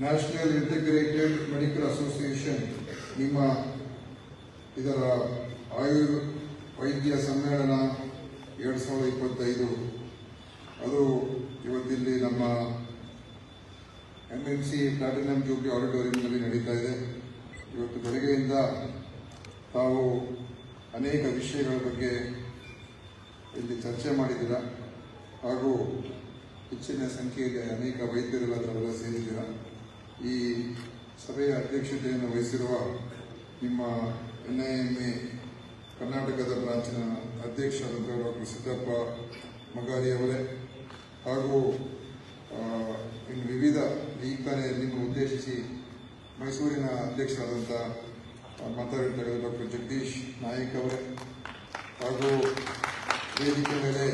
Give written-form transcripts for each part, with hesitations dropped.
National integrated medical association ನಿಮ್ಮ ಇದರ ವೈದ್ಯ ಸಮ್ಮೇಳನ 2025 ಅದು ಇವತ್ತಿಲ್ಲಿ ನಮ್ಮ MMC ಪ್ಲಾಟಿನಂ ಜೂಬ್ಲಿ ಆಡಿಟೋರಿಯಂನಲ್ಲಿ ನಡೀತಾ ಇದೆ. ಇವತ್ತು ಬೆಳಗ್ಗೆಯಿಂದ ತಾವು ಅನೇಕ ವಿಷಯಗಳ ಬಗ್ಗೆ ಇಲ್ಲಿ ಚರ್ಚೆ ಮಾಡಿದ್ದೀರಾ ಹಾಗೂ ಹೆಚ್ಚಿನ ಸಂಖ್ಯೆಯಲ್ಲಿ ಅನೇಕ ವೈದ್ಯರೆಲ್ಲ ಅದರಲ್ಲ ಸೇರಿದ್ದೀರಾ. ಈ ಸಭೆಯ ಅಧ್ಯಕ್ಷತೆಯನ್ನು ವಹಿಸಿರುವ ನಿಮ್ಮ NIMA ಕರ್ನಾಟಕದ ಬ್ರಾಂಚಿನ ಅಧ್ಯಕ್ಷರಾದ ಡಾಕ್ಟರ್ ಸಿದ್ದಪ್ಪ ಮಗಾರಿ ಅವರೇ ಹಾಗೂ ಇನ್ನು ವಿವಿಧ ಈಗ ತಾನೇ ನಿಮ್ಮ ಉದ್ದೇಶಿಸಿ ಮೈಸೂರಿನ ಅಧ್ಯಕ್ಷರಾದಂಥ ಮಾತಾಡಿರ್ತಕ್ಕಂಥ ಡಾಕ್ಟರ್ ಜಗದೀಶ್ ನಾಯಕ್ ಅವರೇ ಹಾಗೂ ವೇದಿಕೆ ಮೇಲೆ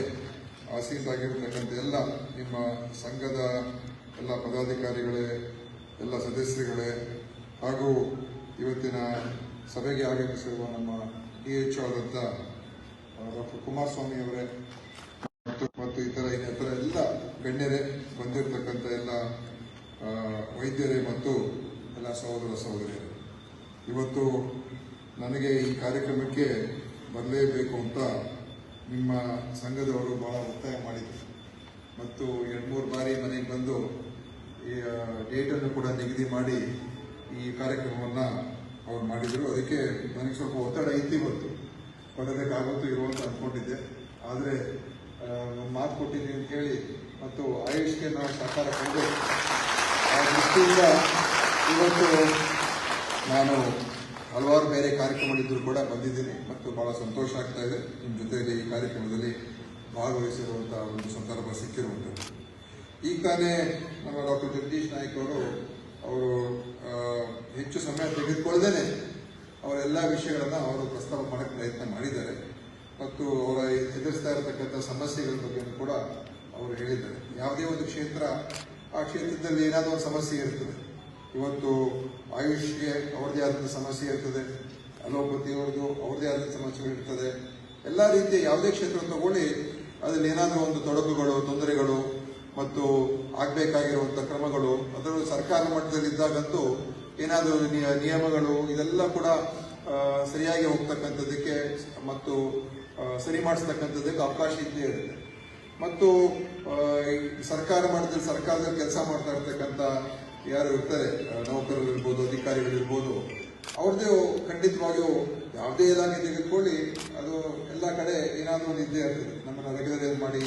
ಆಸೀಸಾಗಿರ್ತಕ್ಕಂಥ ಎಲ್ಲ ನಿಮ್ಮ ಸಂಘದ ಎಲ್ಲ ಪದಾಧಿಕಾರಿಗಳೇ, ಎಲ್ಲ ಸದಸ್ಯರುಗಳೇ ಹಾಗೂ ಇವತ್ತಿನ ಸಭೆಗೆ ಆಗಮಿಸಿರುವ ನಮ್ಮ DHO ಆದಂಥ ಡಾಕ್ಟರ್ ಕುಮಾರಸ್ವಾಮಿ ಅವರೇ ಮತ್ತು ಇತರ ಎಲ್ಲ ಗಣ್ಯರೇ, ಬಂದಿರತಕ್ಕಂಥ ಎಲ್ಲ ವೈದ್ಯರೇ ಮತ್ತು ಎಲ್ಲ ಸಹೋದರ ಸಹೋದರಿಯರೇ, ಇವತ್ತು ನನಗೆ ಈ ಕಾರ್ಯಕ್ರಮಕ್ಕೆ ಬರಲೇಬೇಕು ಅಂತ ನಿಮ್ಮ ಸಂಘದವರು ಬಹಳ ಒತ್ತಾಯ ಮಾಡಿದರು ಮತ್ತು 2-3 ಬಾರಿ ಮನೆಗೆ ಬಂದು ಈ ಡೇಟನ್ನು ಕೂಡ ನಿಗದಿ ಮಾಡಿ ಈ ಕಾರ್ಯಕ್ರಮವನ್ನು ಅವ್ರು ಮಾಡಿದರು. ಅದಕ್ಕೆ ನನಗೆ ಸ್ವಲ್ಪ ಒತ್ತಡ ಇತ್ತು, ಇವತ್ತು ಬರೋದಕ್ಕಾಗುತ್ತೋ ಇರುವಂತ ಅಂದ್ಕೊಂಡಿದ್ದೆ. ಆದರೆ ಮಾತು ಕೊಟ್ಟಿದ್ದೀನಿ ಅಂತ ಹೇಳಿ ಮತ್ತು ಆಯುಷ್ಗೆ ನಾವು ಸಹಕಾರ ಕೊಡಬೇಕು ಆ ದೃಷ್ಟಿಯಿಂದ ಇವತ್ತು ನಾನು ಹಲವಾರು ಬೇರೆ ಕಾರ್ಯಕ್ರಮಗಳಿದ್ದರೂ ಕೂಡ ಬಂದಿದ್ದೀನಿ ಮತ್ತು ಬಹಳ ಸಂತೋಷ ಆಗ್ತಾ ಇದೆ ನಿಮ್ಮ ಜೊತೆಯಲ್ಲಿ ಈ ಕಾರ್ಯಕ್ರಮದಲ್ಲಿ ಭಾಗವಹಿಸಿರುವಂಥ ಒಂದು ಸಂದರ್ಭ ಸಿಕ್ಕಿರುವಂಥದ್ದು. ಈಗ ತಾನೇ ನಮ್ಮ ಡಾಕ್ಟರ್ ಜಗದೀಶ್ ನಾಯಕ್ ಅವರು ಹೆಚ್ಚು ಸಮಯ ತೆಗೆದುಕೊಳ್ಳದೇನೆ ಅವರೆಲ್ಲ ವಿಷಯಗಳನ್ನು ಅವರು ಪ್ರಸ್ತಾವ ಮಾಡಕ್ಕೆ ಪ್ರಯತ್ನ ಮಾಡಿದ್ದಾರೆ ಮತ್ತು ಅವರ ಎದುರಿಸ್ತಾ ಇರತಕ್ಕಂಥ ಸಮಸ್ಯೆಗಳ ಬಗ್ಗೆ ಕೂಡ ಅವರು ಹೇಳಿದ್ದಾರೆ. ಯಾವುದೇ ಒಂದು ಕ್ಷೇತ್ರ, ಆ ಕ್ಷೇತ್ರದಲ್ಲಿ ಏನಾದರೂ ಒಂದು ಸಮಸ್ಯೆ ಇರ್ತದೆ. ಇವತ್ತು ಆಯುಷ್ಗೆ ಅವ್ರದ್ದೇ ಆದಂಥ ಸಮಸ್ಯೆ ಇರ್ತದೆ, ಅಲೋಪತಿ ಅವ್ರದ್ದೇ ಆದಂಥ ಸಮಸ್ಯೆಗಳಿರ್ತದೆ. ಎಲ್ಲ ರೀತಿಯ ಯಾವುದೇ ಕ್ಷೇತ್ರ ತಗೊಳ್ಳಿ, ಅದರಲ್ಲಿ ಏನಾದರೂ ಒಂದು ತೊಡಕುಗಳು, ತೊಂದರೆಗಳು ಮತ್ತು ಆಗಬೇಕಾಗಿರುವಂಥ ಕ್ರಮಗಳು ಅದರಲ್ಲೂ ಸರ್ಕಾರ ಮಟ್ಟದಲ್ಲಿದ್ದಾಗಂತೂ ಏನಾದರೂ ನಿಯಮಗಳು ಇದೆಲ್ಲ ಕೂಡ ಸರಿಯಾಗಿ ಹೋಗ್ತಕ್ಕಂಥದ್ದಕ್ಕೆ ಮತ್ತು ಸರಿ ಮಾಡಿಸ್ತಕ್ಕಂಥದ್ದಕ್ಕೆ ಅವಕಾಶ ಇದ್ದೇ ಇರುತ್ತೆ. ಮತ್ತು ಸರ್ಕಾರ ಮಟ್ಟದಲ್ಲಿ ಸರ್ಕಾರದಲ್ಲಿ ಕೆಲಸ ಮಾಡ್ತಾ ಇರ್ತಕ್ಕಂಥ ಯಾರು ಇರ್ತಾರೆ, ನೌಕರರು ಇರ್ಬೋದು, ಅಧಿಕಾರಿಗಳಿರ್ಬೋದು, ಅವ್ರದ್ದೇ ಖಂಡಿತವಾಗಿಯೂ ಯಾವುದೇ ಇಲಾಖೆ ತೆಗೆದುಕೊಳ್ಳಿ ಅದು ಎಲ್ಲ ಕಡೆ ಏನಾದರೂ ಒಂದು ಇದ್ದೇ ಇರ್ತದೆ. ನಮ್ಮನ್ನು ರೆಗ್ಯುಲರೈಸ್ ಮಾಡಿ,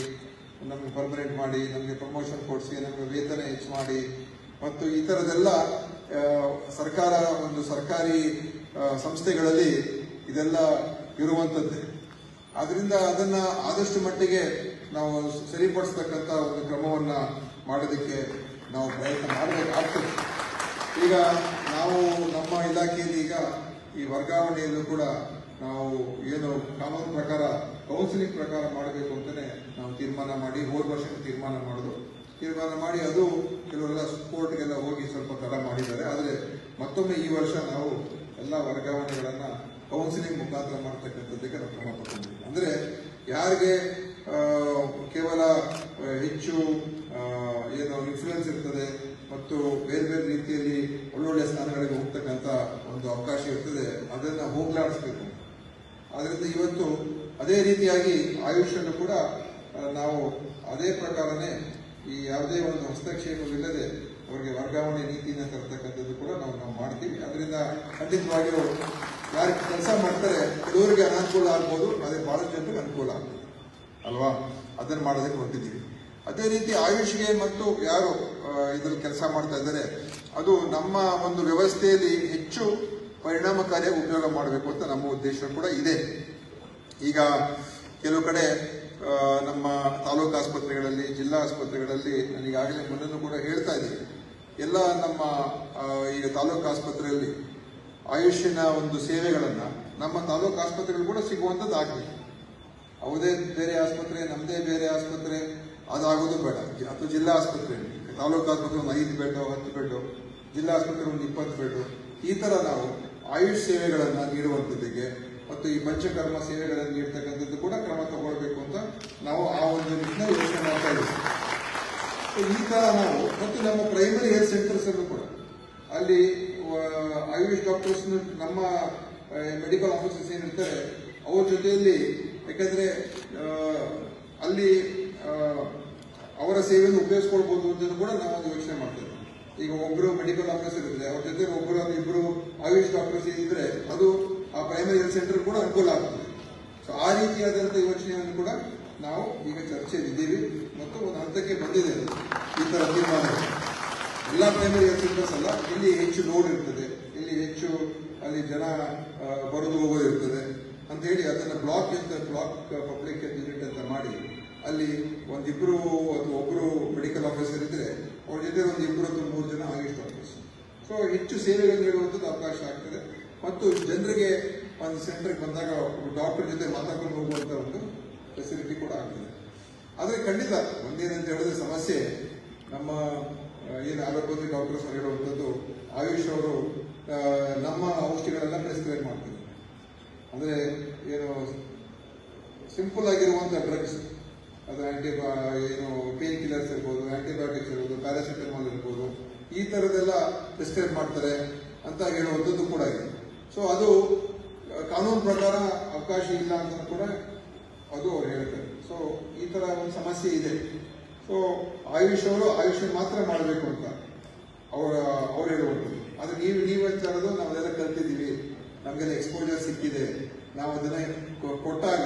ನಮಗೆ ಪರ್ಮನೆಂಟ್ ಮಾಡಿ, ನಮಗೆ ಪ್ರಮೋಷನ್ ಕೊಡಿಸಿ, ನಮಗೆ ವೇತನ ಹೆಚ್ಚು ಮಾಡಿ ಮತ್ತು ಈ ಥರದೆಲ್ಲ ಸರ್ಕಾರ ಒಂದು ಸರ್ಕಾರಿ ಸಂಸ್ಥೆಗಳಲ್ಲಿ ಇದೆಲ್ಲ ಇರುವಂಥದ್ದೇ. ಆದ್ದರಿಂದ ಅದನ್ನು ಆದಷ್ಟು ಮಟ್ಟಿಗೆ ನಾವು ಸರಿಪಡಿಸ್ತಕ್ಕಂಥ ಒಂದು ಕ್ರಮವನ್ನು ಮಾಡೋದಕ್ಕೆ ನಾವು ಪ್ರಯತ್ನ ಮಾಡಬೇಕಾಗ್ತದೆ. ಈಗ ನಾವು ನಮ್ಮ ಇಲಾಖೆಯಲ್ಲಿ ಈಗ ಈ ವರ್ಗಾವಣೆಯಲ್ಲೂ ಕೂಡ ನಾವು ಏನು ಕಾನೂನು ಪ್ರಕಾರ ಕೌನ್ಸಿಲಿಂಗ್ ಪ್ರಕಾರ ಮಾಡಬೇಕು ಅಂತಲೇ ನಾವು ತೀರ್ಮಾನ ಮಾಡಿ ಹೋದ ವರ್ಷ ತೀರ್ಮಾನ ಮಾಡಿ ಅದು ಕೆಲವರೆಲ್ಲ ಕೋರ್ಟ್ಗೆಲ್ಲ ಹೋಗಿ ಸ್ವಲ್ಪ ತಡ ಮಾಡಿದ್ದಾರೆ. ಆದರೆ ಮತ್ತೊಮ್ಮೆ ಈ ವರ್ಷ ನಾವು ಎಲ್ಲ ವರ್ಗಾವಣೆಗಳನ್ನು ಕೌನ್ಸಿಲಿಂಗ್ ಮುಖಾಂತರ ಮಾಡ್ತಕ್ಕಂಥದ್ದಕ್ಕೆ ನಾವು ಕ್ರಮ ತಗೊಂಡಿದ್ದೀವಿ. ಅಂದರೆ ಯಾರಿಗೆ ಕೇವಲ ಹೆಚ್ಚು ಏನು ಇನ್ಫ್ಲೂಯೆನ್ಸ್ ಇರ್ತದೆ ಮತ್ತು ಬೇರೆ ಬೇರೆ ರೀತಿಯಲ್ಲಿ ಒಳ್ಳೊಳ್ಳೆ ಸ್ಥಾನಗಳಿಗೆ ಹೋಗ್ತಕ್ಕಂಥ ಒಂದು ಅವಕಾಶ ಇರ್ತದೆ, ಅದನ್ನು ಹೋಗ್ಲಾಡಿಸ್ಬೇಕು. ಆದ್ದರಿಂದ ಇವತ್ತು ಅದೇ ರೀತಿಯಾಗಿ ಆಯುಷನ್ನು ಕೂಡ ನಾವು ಅದೇ ಪ್ರಕಾರನೇ ಈ ಯಾವುದೇ ಒಂದು ಹಸ್ತಕ್ಷೇಪವಿಲ್ಲದೆ ಅವರಿಗೆ ವರ್ಗಾವಣೆ ನೀತಿಯನ್ನು ತರ್ತಕ್ಕಂಥದ್ದು ಕೂಡ ನಾವು ಮಾಡ್ತೀವಿ. ಅದರಿಂದ ಖಂಡಿತವಾಗಿಯೂ ಯಾರು ಕೆಲಸ ಮಾಡ್ತಾರೆ ಕೆಲವರಿಗೆ ಅನಾನುಕೂಲ ಆಗ್ಬೋದು, ಅದೇ ಬಹಳಷ್ಟು ಜನರಿಗೆ ಅನುಕೂಲ ಆಗ್ಬೋದು ಅಲ್ವಾ, ಅದನ್ನು ಮಾಡೋದಕ್ಕೆ ಹೊರಟಿದ್ದೀವಿ. ಅದೇ ರೀತಿ ಆಯುಷ್ಗೆ ಮತ್ತು ಯಾರು ಇದರಲ್ಲಿ ಕೆಲಸ ಮಾಡ್ತಾ ಇದ್ದಾರೆ ಅದು ನಮ್ಮ ಒಂದು ವ್ಯವಸ್ಥೆಯಲ್ಲಿ ಹೆಚ್ಚು ಪರಿಣಾಮಕಾರಿಯಾಗಿ ಉಪಯೋಗ ಮಾಡಬೇಕು ಅಂತ ನಮ್ಮ ಉದ್ದೇಶ ಕೂಡ ಇದೆ. ಈಗ ಕೆಲವು ಕಡೆ ನಮ್ಮ ತಾಲೂಕು ಆಸ್ಪತ್ರೆಗಳಲ್ಲಿ, ಜಿಲ್ಲಾ ಆಸ್ಪತ್ರೆಗಳಲ್ಲಿ ನನಗಾಗಲೇ ಮೊನ್ನೆ ಕೂಡ ಹೇಳ್ತಾ ಇದ್ದೀವಿ, ಎಲ್ಲ ನಮ್ಮ ಈಗ ತಾಲೂಕು ಆಸ್ಪತ್ರೆಯಲ್ಲಿ ಆಯುಷಿನ ಒಂದು ಸೇವೆಗಳನ್ನು ನಮ್ಮ ತಾಲೂಕು ಆಸ್ಪತ್ರೆಗಳು ಕೂಡ ಸಿಗುವಂಥದ್ದು ಆಗಬೇಕು. ಯಾವುದೇ ಬೇರೆ ಆಸ್ಪತ್ರೆ, ನಮ್ಮದೇ ಬೇರೆ ಆಸ್ಪತ್ರೆ ಅದಾಗೋದು ಬೇಡ. ಅಥವಾ ಜಿಲ್ಲಾ ಆಸ್ಪತ್ರೆಯಲ್ಲಿ ತಾಲೂಕು ಆಸ್ಪತ್ರೆ ಒಂದು 5 ಬೆಡ್ 10 ಬೆಡ್, ಜಿಲ್ಲಾ ಆಸ್ಪತ್ರೆ ಒಂದು 20 ಬೆಡ್, ಈ ಥರ ನಾವು ಆಯುಷ್ ಸೇವೆಗಳನ್ನು ನೀಡುವಂಥದ್ದಕ್ಕೆ ಮತ್ತು ಈ ಪಂಚಕರ್ಮ ಸೇವೆಗಳನ್ನು ನೀಡ್ತಕ್ಕಂಥದ್ದು ಕೂಡ ಕ್ರಮ ತಗೊಳ್ಬೇಕು ಅಂತ ನಾವು ಆ ಒಂದು ನಿಟ್ಟಿನಲ್ಲಿ ಯೋಚನೆ ಮಾಡ್ತಾ ಇದ್ದೀವಿ. ಈ ತರ ನಾವು ಮತ್ತು ನಮ್ಮ ಪ್ರೈಮರಿ ಹೆಲ್ತ್ ಸೆಂಟರ್ಸ್ ಅಲ್ಲೂ ಕೂಡ ಅಲ್ಲಿ ಆಯುಷ್ ಡಾಕ್ಟರ್ಸ್ ನಮ್ಮ ಮೆಡಿಕಲ್ ಆಫೀಸರ್ಸ್ ಏನಿರ್ತಾರೆ ಅವ್ರ ಜೊತೆಯಲ್ಲಿ, ಯಾಕಂದ್ರೆ ಅಲ್ಲಿ ಅವರ ಸೇವೆಯನ್ನು ಉಪಯೋಗಿಸ್ಕೊಳ್ಬಹುದು ಅಂತ ಕೂಡ ನಾವು ಯೋಚನೆ ಮಾಡ್ತೇವೆ. ಈಗ ಒಬ್ಬರು ಮೆಡಿಕಲ್ ಆಫೀಸರ್ ಇದ್ರೆ ಅವ್ರ ಜೊತೆ ಇಬ್ಬರು ಆಯುಷ್ ಡಾಕ್ಟರ್ಸ್ ಇದ್ರೆ ಅದು ಆ ಪ್ರೈಮರಿ ಹೆಲ್ತ್ ಸೆಂಟರ್ ಕೂಡ ಅನುಕೂಲ ಆಗ್ತದೆ. ಸೊ ಆ ರೀತಿಯಾದಂತಹ ಯೋಚನೆಯನ್ನು ಕೂಡ ನಾವು ಈಗ ಚರ್ಚೆಯಲ್ಲಿದ್ದೀವಿ ಮತ್ತು ಒಂದು ಹಂತಕ್ಕೆ ಬಂದಿದೆ ಈ ತರ ತೀರ್ಮಾನ. ಎಲ್ಲ ಪ್ರೈಮರಿ ಹೆಲ್ತ್ ಸೆಂಟರ್ಸ್ ಅಲ್ಲ, ಇಲ್ಲಿ ಹೆಚ್ಚು ಲೋಡ್ ಇರ್ತದೆ, ಇಲ್ಲಿ ಹೆಚ್ಚು ಅಲ್ಲಿ ಜನ ಬರೋದು ಹೋಗೋದು ಇರ್ತದೆ ಅಂತ ಹೇಳಿ ಅದನ್ನ ಬ್ಲಾಕ್ ಪಬ್ಲಿಕ್ ಹೆಲ್ತ್ ಯೂನಿಟ್ ಅಂತ ಮಾಡಿ ಅಲ್ಲಿ ಒಂದಿಬ್ರು ಅಥವಾ ಒಬ್ಬರು ಮೆಡಿಕಲ್ ಆಫೀಸರ್ ಇದ್ರೆ ಅವ್ರ ಜೊತೆ ಒಂದು 2 ಅಥವಾ 3 ಜನ ಆಯುಷ್ ಡಾಕ್ಟರ್ಸ್. ಸೊ ಹೆಚ್ಚು ಸೇವೆಗಳನ್ನು ನೀಡುವಂಥದ್ದು ಅವಕಾಶ ಆಗ್ತದೆ ಮತ್ತು ಜನರಿಗೆ ಒಂದು ಸೆಂಟರ್ಗೆ ಬಂದಾಗ ಡಾಕ್ಟರ್ ಜೊತೆ ಮಾತಾಡ್ಕೊಂಡು ಹೋಗುವಂತ ಒಂದು ಫೆಸಿಲಿಟಿ ಕೂಡ ಆಗ್ತದೆ. ಆದರೆ ಖಂಡಿತ ಒಂದೇನಂತ ಹೇಳಿದ್ರೆ ಸಮಸ್ಯೆ ನಮ್ಮ ಏನು ಅಲೋಪತಿ ಡಾಕ್ಟರ್ಸ್ ಹೇಳುವಂಥದ್ದು, ಆಯುಷ್ ಅವರು ನಮ್ಮ ಔಷಧಿಗಳೆಲ್ಲ ಪ್ರಿಸ್ಕ್ರೈಬ್ ಮಾಡ್ತಾರೆ. ಅಂದ್ರೆ ಏನು ಸಿಂಪಲ್ ಆಗಿರುವಂತಹ ಡ್ರಗ್ಸ್, ಅದು ಏನು ಪೇನ್ ಕಿಲ್ಲರ್ಸ್ ಇರ್ಬೋದು, ಆಂಟಿಬಯೋಟಿಕ್ಸ್ ಇರ್ಬೋದು, ಪ್ಯಾರಾಸಿಟಮಾಲ್ ಇರ್ಬೋದು, ಈ ತರದೆಲ್ಲ ಪ್ರಿಸ್ಕ್ರೈಬ್ ಮಾಡ್ತಾರೆ ಅಂತ ಹೇಳುವಂಥದ್ದು ಕೂಡ ಇದೆ. ಸೊ ಅದು ಕಾನೂನು ಪ್ರಕಾರ ಅವಕಾಶ ಇಲ್ಲ ಅಂತ ಕೂಡ ಅದು ಅವ್ರು ಹೇಳ್ತಾರೆ. ಸೊ ಈ ತರ ಒಂದು ಸಮಸ್ಯೆ ಇದೆ. ಸೊ ಆಯುಷ್ ಅವರು ಆಯುಷ್ ಮಾತ್ರ ಮಾಡಬೇಕು ಅಂತ ಅವ್ರು ಹೇಳುವಂಥದ್ದು. ಆದ್ರೆ ನೀವು ಹೇಳ್ತಾರದು ನಾವೆಲ್ಲ ಕಲ್ತಿದ್ದೀವಿ, ನಮಗೆಲ್ಲ ಎಕ್ಸ್ಪೋಜರ್ ಸಿಕ್ಕಿದೆ, ನಾವು ಅದನ್ನ ಕೊಟ್ಟಾಗ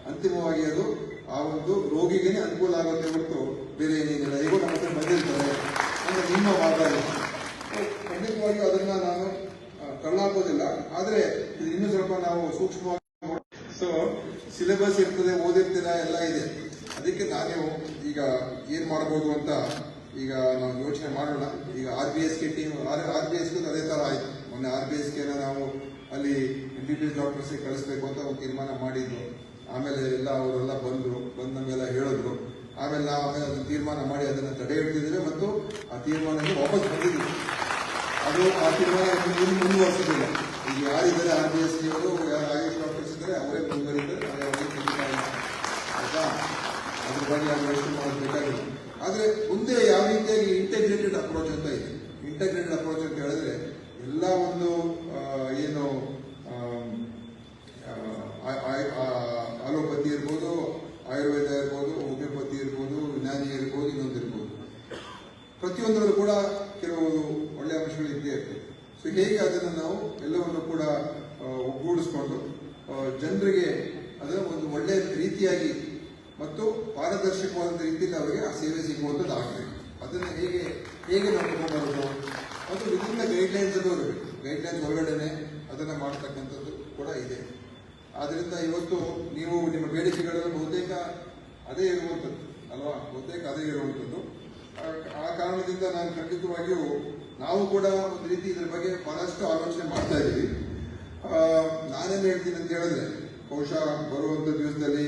ಅಂತಿಮವಾಗಿ ಅದು ಆ ಒಂದು ರೋಗಿಗೆ ಅನುಕೂಲ ಆಗುತ್ತೆ ಹೊರತು ಬೇರೆ ಏನೇನಿಲ್ಲ. ಈಗ ನಮ್ಮ ಹತ್ರ ಬಂದಿರ್ತಾರೆ ಅಂದ್ರೆ ನಿಮ್ಮ ವಾದ ಖಂಡಿತವಾಗಿ ಅದನ್ನ ನಾನು ತಳ್ಳಾಕೋದಿಲ್ಲ. ಆದ್ರೆ ಇದು ಇನ್ನೂ ಸ್ವಲ್ಪ ನಾವು ಸೂಕ್ಷ್ಮವಾಗಿ, ಸೊ ಸಿಲೆಬಸ್ ಇರ್ತದೆ, ಓದಿರ್ತೀರ, ಎಲ್ಲ ಇದೆ. ಅದಕ್ಕೆ ನಾನು ಈಗ ಏನ್ ಮಾಡಬಹುದು ಅಂತ ಈಗ ನಾವು ಯೋಚನೆ ಮಾಡೋಣ. ಈಗ RBSK ಟೀಮ್, RBSK ಅದೇ ತರ ಆಯ್ತು. ಮೊನ್ನೆ RBSK ನಾವು ಅಲ್ಲಿ MBBS ಡಾಕ್ಟರ್ಸ್ ಕಳಿಸ್ಬೇಕು ಅಂತ ಒಂದು ತೀರ್ಮಾನ ಮಾಡಿದ್ರು. ಆಮೇಲೆ ಎಲ್ಲ ಅವರೆಲ್ಲ ಬಂದ ಮೇಲೆ ಹೇಳಿದ್ರು. ಆಮೇಲೆ ನಾವು ಅದನ್ನು ತೀರ್ಮಾನ ಮಾಡಿ ಅದನ್ನು ತಡೆ ಹಿಡಿದಿದ್ದೇವೆ ಮತ್ತು ಆ ತೀರ್ಮಾನಕ್ಕೆ ವಾಪಸ್ ಬಂದಿದ್ದೀವಿ. ಅದು ಆ ತೀರ್ಮಾನ ಮುಂದುವರಿಸೋದಿಲ್ಲ. ಈಗ ಯಾರಿದ್ದಾರೆ RBSK ಅವರು, ಯಾರು ಆಯುಷ್ ಡಾಕ್ಟರ್ಸ್ ಇದ್ದಾರೆ ಅವರೇ ಮುಂದುವರಿತಾರೆ. ಆಯ್ತಾ, ಅದ್ರ ಬಗ್ಗೆ ನಾವು ಯೋಚನೆ ಮಾಡೋದು ಬೇಕಾಗಿಲ್ಲ. ಆದ್ರೆ ಮುಂದೆ ಯಾವ ರೀತಿಯಾಗಿ ಇಂಟೆಗ್ರೇಟೆಡ್ ಅಪ್ರೋಚ್ ಅಂತ ಇದೆ. ಇಂಟೆಗ್ರೇಟೆಡ್ ಅಪ್ರೋಚ್ ಅಂತ ಹೇಳಿದ್ರೆ ಎಲ್ಲ ಒಂದು ಏನು ಅಲೋಪತಿ ಇರ್ಬೋದು, ಆಯುರ್ವೇದ ಇರ್ಬೋದು, ಹೋಮಿಯೋಪತಿ ಇರ್ಬೋದು, ಯುನಾನಿ ಇರ್ಬೋದು, ಇನ್ನೊಂದಿರ್ಬೋದು, ಪ್ರತಿಯೊಂದರಲ್ಲೂ ಕೂಡ ಕೆಲವು ಒಳ್ಳೆಯ ಅಂಶಗಳು ಇದ್ದೇ ಇರ್ತದೆ. ಸೊ ಹೇಗೆ ಅದನ್ನು ನಾವು ಎಲ್ಲವನ್ನು ಕೂಡ ಒಗ್ಗೂಡಿಸ್ಕೊಂಡು ಜನರಿಗೆ ಅದರ ಒಂದು ಒಳ್ಳೆಯ ರೀತಿಯಾಗಿ ಮತ್ತು ಪಾರದರ್ಶಕವಾದ ರೀತಿಯಲ್ಲಿ ಅವರಿಗೆ ಆ ಸೇವೆ ಸಿಗುವಂಥದ್ದು ಆಗಬೇಕು. ಅದನ್ನು ಹೇಗೆ ನಾವು ತಗೊಂಡ್ಬರೋದು ಮತ್ತು ವಿಭಿನ್ನ ಗೈಡ್ಲೈನ್ಸ್ ಅಲ್ಲೂ ಇರಬೇಕು. ಗೈಡ್ಲೈನ್ಸ್ ಹೊರಗಡೆನೆ ಅದನ್ನು ಮಾಡತಕ್ಕಂಥದ್ದು ಕೂಡ ಇದೆ. ಆದ್ರಿಂದ ಇವತ್ತು ನೀವು ನಿಮ್ಮ ಬೇಡಿಕೆಗಳಲ್ಲಿ ಬಹುತೇಕ ಅದೇ ಇರುವಂಥದ್ದು ಅಲ್ವಾ, ಬಹುತೇಕ ಅದೇ ಇರುವಂಥದ್ದು. ಆ ಕಾರಣದಿಂದ ನಾನು ಖಂಡಿತವಾಗಿಯೂ ನಾವು ಕೂಡ ಒಂದು ರೀತಿ ಇದ್ರ ಬಗ್ಗೆ ಬಹಳಷ್ಟು ಆಲೋಚನೆ ಮಾಡ್ತಾ ಇದ್ದೀವಿ. ನಾನೇನು ಹೇಳ್ತೀನಿ ಅಂತ ಹೇಳಿದ್ರೆ, ಬಹುಶಃ ಬರುವಂಥ ದಿವಸದಲ್ಲಿ